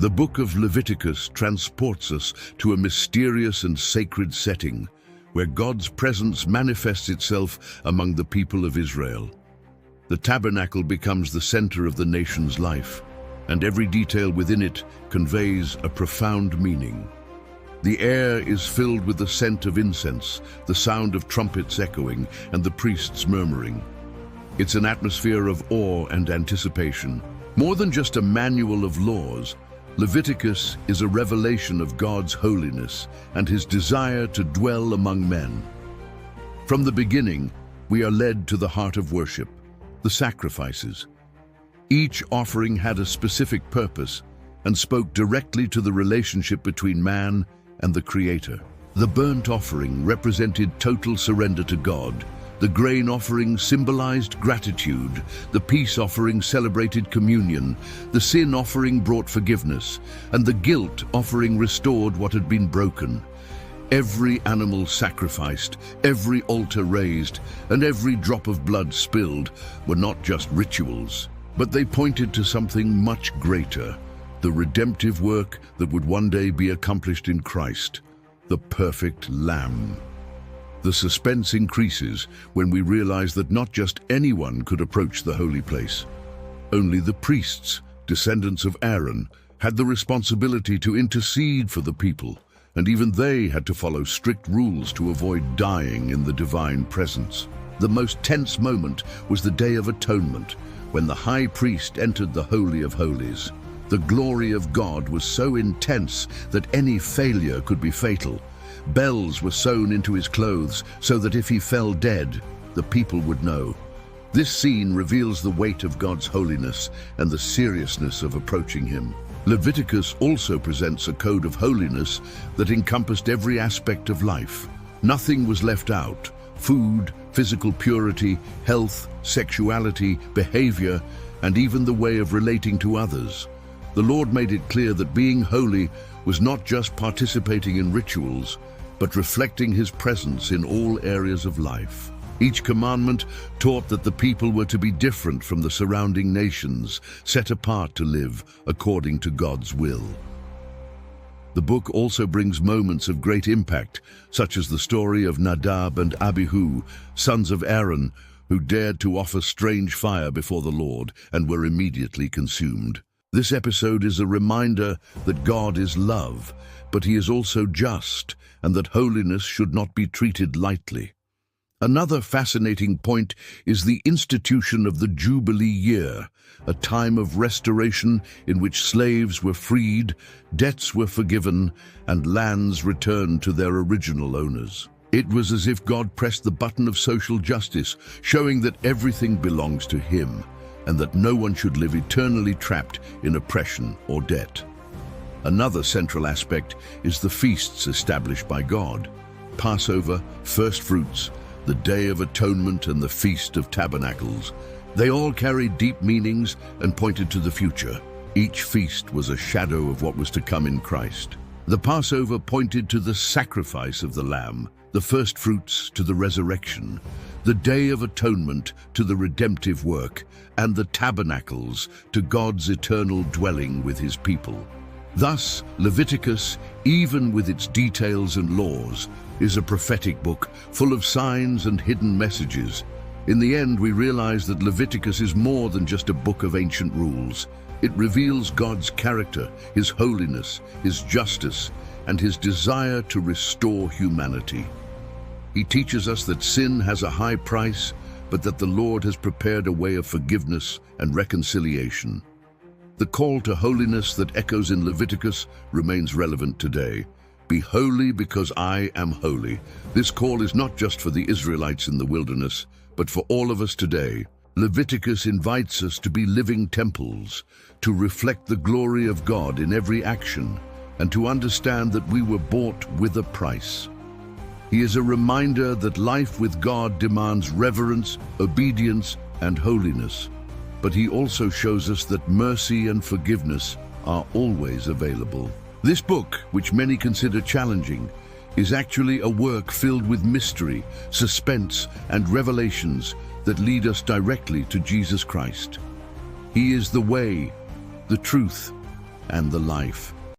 The book of Leviticus transports us to a mysterious and sacred setting where God's presence manifests itself among the people of Israel. The tabernacle becomes the center of the nation's life, and every detail within it conveys a profound meaning. The air is filled with the scent of incense, the sound of trumpets echoing, and the priests murmuring. It's an atmosphere of awe and anticipation. More than just a manual of laws, Leviticus is a revelation of God's holiness and his desire to dwell among men. From the beginning, we are led to the heart of worship, the sacrifices. Each offering had a specific purpose and spoke directly to the relationship between man and the Creator. The burnt offering represented total surrender to God. The grain offering symbolized gratitude. The peace offering celebrated communion. The sin offering brought forgiveness. And the guilt offering restored what had been broken. Every animal sacrificed, every altar raised, and every drop of blood spilled were not just rituals, but they pointed to something much greater, the redemptive work that would one day be accomplished in Christ, the perfect Lamb. The suspense increases when we realize that not just anyone could approach the holy place. Only the priests, descendants of Aaron, had the responsibility to intercede for the people, and even they had to follow strict rules to avoid dying in the divine presence. The most tense moment was the Day of Atonement, when the high priest entered the Holy of Holies. The glory of God was so intense that any failure could be fatal. Bells were sewn into his clothes so that if he fell dead, the people would know. This scene reveals the weight of God's holiness and the seriousness of approaching him. Leviticus also presents a code of holiness that encompassed every aspect of life. Nothing was left out. Food, physical purity, health, sexuality, behavior, and even the way of relating to others. The Lord made it clear that being holy was not just participating in rituals, but reflecting his presence in all areas of life. Each commandment taught that the people were to be different from the surrounding nations, set apart to live according to God's will. The book also brings moments of great impact, such as the story of Nadab and Abihu, sons of Aaron, who dared to offer strange fire before the Lord and were immediately consumed. This episode is a reminder that God is love, but he is also just, and that holiness should not be treated lightly. Another fascinating point is the institution of the Jubilee year, a time of restoration in which slaves were freed, debts were forgiven, and lands returned to their original owners. It was as if God pressed the button of social justice, showing that everything belongs to him, and that no one should live eternally trapped in oppression or debt. Another central aspect is the feasts established by God: Passover, first fruits, the Day of Atonement, and the Feast of Tabernacles. They all carried deep meanings and pointed to the future. Each feast was a shadow of what was to come in Christ. The Passover pointed to the sacrifice of the Lamb, the first fruits to the resurrection, the Day of Atonement to the redemptive work, and the Tabernacles to God's eternal dwelling with his people. Thus, Leviticus, even with its details and laws, is a prophetic book full of signs and hidden messages. In the end, we realize that Leviticus is more than just a book of ancient rules. It reveals God's character, his holiness, his justice, and his desire to restore humanity. He teaches us that sin has a high price, but that the Lord has prepared a way of forgiveness and reconciliation. The call to holiness that echoes in Leviticus remains relevant today. Be holy because I am holy. This call is not just for the Israelites in the wilderness, but for all of us today. Leviticus invites us to be living temples, to reflect the glory of God in every action, and to understand that we were bought with a price. He is a reminder that life with God demands reverence, obedience, and holiness. But he also shows us that mercy and forgiveness are always available. This book, which many consider challenging, is actually a work filled with mystery, suspense, and revelations that lead us directly to Jesus Christ. He is the way, the truth, and the life.